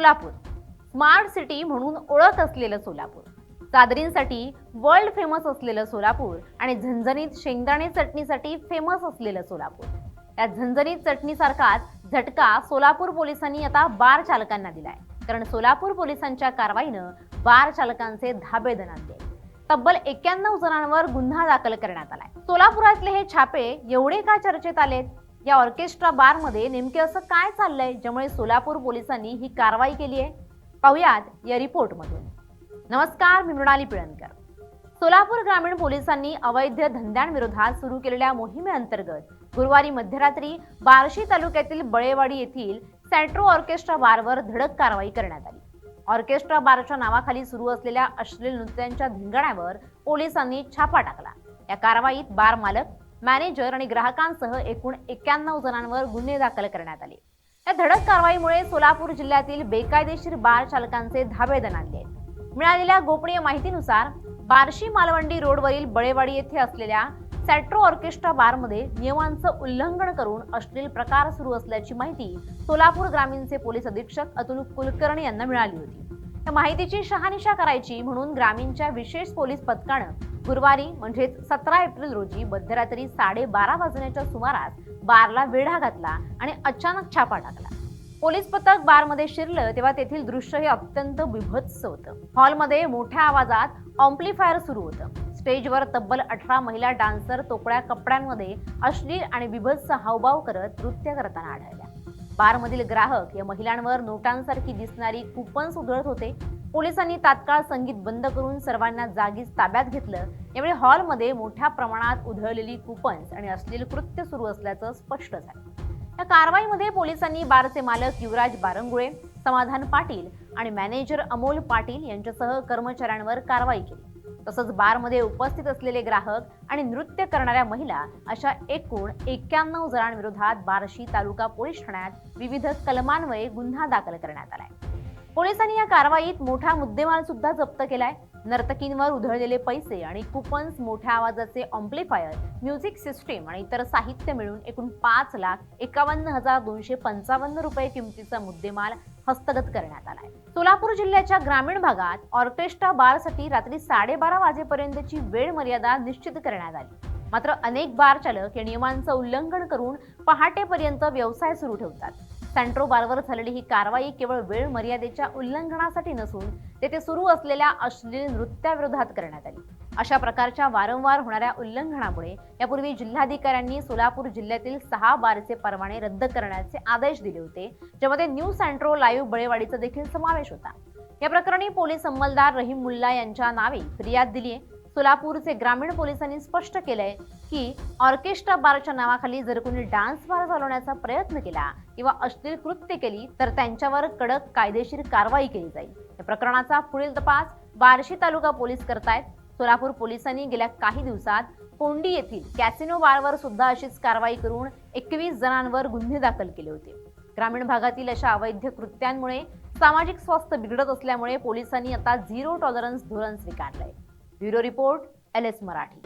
Solapur smart city म्हणून ओळख असलेलं सोलापूर, चादरींसाठी वर्ल्ड फेमस असलेलं सोलापूर आणि झणझणीत शेंगदाणे चटणीसाठी फेमस असलेलं सोलापूर। या झणझणीत चटणीसारखाच झटका सोलापूर पोलिसांनी आता बार चालकांना दिलाय। कारण सोलापूर पोलिसांच्या कारवाईनं बार चालकांचे धाबे दणाणले। तब्बल 91 जणांवर गुन्हा दाखल करण्यात आलाय। सोलापुरातले हे छापे एवढे का चर्चेत आलेत? या ऑर्केस्ट्रा बार मध्ये नेमके असं काय चाललंय ज्यामुळे सोलापूर पोलिसांनी ही कारवाई केली आहे? पाहुयात या रिपोर्ट मधून। नमस्कार, मी मृणाली पिळणकर। सोलापूर ग्रामीण पोलिसांनी अवैध धंद्यांविरोधात सुरू केलेल्या मोहिमेअंतर्गत गुरुवारी मध्यरात्री बार्शी तालुक्यातील बळेवाडी येथील सेंट्रो ऑर्केस्ट्रा बारवर धडक कारवाई करण्यात आली। ऑर्केस्ट्रा बारच्या नावाखाली सुरू असलेल्या अश्लील नृत्यांच्या धिंगाण्यावर पोलिसांनी छापा टाकला। या कारवाईत बार मालक, मॅनेजर आणि ग्राहकांसह एकूण 91 जणांवर गुन्हे दाखल करण्यात आले। या धडक कारवाईमुळे सोलापूर जिल्ह्यातील बेकायदेशीर बार चालकांचे धाबे दणाणले आहेत। मिळालेल्या गोपनीय माहितीनुसार बार्शी मालवंडी रोडवरील बळेवाडी येथे असलेल्या सेंट्रो ऑर्केस्ट्रा बारमध्ये नियमांचं उल्लंघन करून अश्लील प्रकार सुरू असल्याची माहिती सोलापूर ग्रामीणचे पोलीस अधीक्षक अतुल कुलकर्णी यांना मिळाली होती। या माहितीची शहानिशा करायची म्हणून ग्रामीणच्या विशेष पोलीस पथकानं गुरुवारी म्हणजेच 17 एप्रिल रोजी मध्यरात्री 12:30 वाजण्याच्या सुमारास बारला वेढा घातला आणि अचानक छापा टाकला। पोलीस पथक बारमध्ये शिरलं तेव्हा तेथील दृश्य हे अत्यंत बिभत्स होतं। हॉलमध्ये मोठ्या आवाजात अँप्लिफायर सुरू होतं। स्टेजवर तब्बल 18 महिला डान्सर तोकड्या कपड्यांमध्ये अश्लील आणि बिभत्स हावभाव करत नृत्य करताना आढळल्या। बारमधील ग्राहक या महिलांवर नोटांसारखी दिसणारी कुपन्स उधळत होते। पोलिसांनी तात्काळ संगीत बंद करून सर्वांना जागीच ताब्यात घेतलं। यावेळी हॉलमध्ये मोठ्या प्रमाणात उधळलेली कुपन्स आणि अश्लील कृत्य सुरू असल्याचं स्पष्ट झालं। या कारवाईमध्ये पोलिसांनी बारचे मालक युवराज बारंगुळे, समाधान पाटील आणि मॅनेजर अमोल पाटील यांच्यासह कर्मचाऱ्यांवर कारवाई केली। तसंच बारमध्ये उपस्थित असलेले ग्राहक आणि नृत्य करणाऱ्या महिला अशा एकूण 91 जणांविरोधात बार्शी तालुका पोलीस ठाण्यात विविध कलमांन्वये गुन्हा दाखल करण्यात आलाय। पोलिसांनी या कारवाईत मोठा मुद्देमाल सुद्धा जप्त केलाय। नर्तकींवर उधळलेले पैसे आणि कुपन्स, मोठ्या आवाजाचे अँप्लिफायर, म्युझिक सिस्टीम आणि इतर साहित्य मिळून एकूण 5,51,255 रुपये किमतीचा मुद्देमाल हस्तगत करण्यात आलाय। सोलापूर जिल्ह्याच्या ग्रामीण भागात ऑर्केस्ट्रा बारसाठी रात्री 12:30 वाजेपर्यंतची वेळ मर्यादा निश्चित करण्यात आली। मात्र अनेक बार चालक या नियमांचं उल्लंघन करून पहाटेपर्यंत व्यवसाय सुरू ठेवतात। सेंट्रो बारवर झालेली ही कारवाई केवळ वेळ मर्यादेच्या उल्लंघनासाठी नसून तेथे सुरू असलेल्या अश्लील नृत्याविरोधात करण्यात आली। अशा प्रकारच्या वारंवार होणाऱ्या उल्लंघनामुळे यापूर्वी जिल्हाधिकाऱ्यांनी सोलापूर जिल्ह्यातील 6 बारचे परवाने रद्द करण्याचे आदेश दिले होते, ज्यामध्ये न्यू सेंट्रो लाईव्ह बळेवाडीचा देखील समावेश होता। या प्रकरणी पोलीस अंमलदार रहीम मुल्ला यांच्या नावे फिर्याद दिली आहे। सोलापूरचे ग्रामीण पोलिसांनी स्पष्ट केलंय की ऑर्केस्ट्रा बारच्या नावाखाली जर कोणी डान्स बार चालवण्याचा प्रयत्न केला किंवा अश्लील कृत्य केली तर त्यांच्यावर कडक कायदेशीर कारवाई केली जाईल। या प्रकरणाचा पुढील तपास बार्शी तालुका पोलीस करतायत। सोलापूर पोलिसांनी गेल्या काही दिवसात कोंडी येथील कॅसिनो बारवर सुद्धा अशीच कारवाई करून 21 जणांवर गुन्हे दाखल केले होते। ग्रामीण भागातील अशा अवैध कृत्यांमुळे सामाजिक स्वास्थ्य बिघडत असल्यामुळे पोलिसांनी आता झिरो टॉलरन्स धोरण स्वीकारलंय। Bureau report, LS Marathi.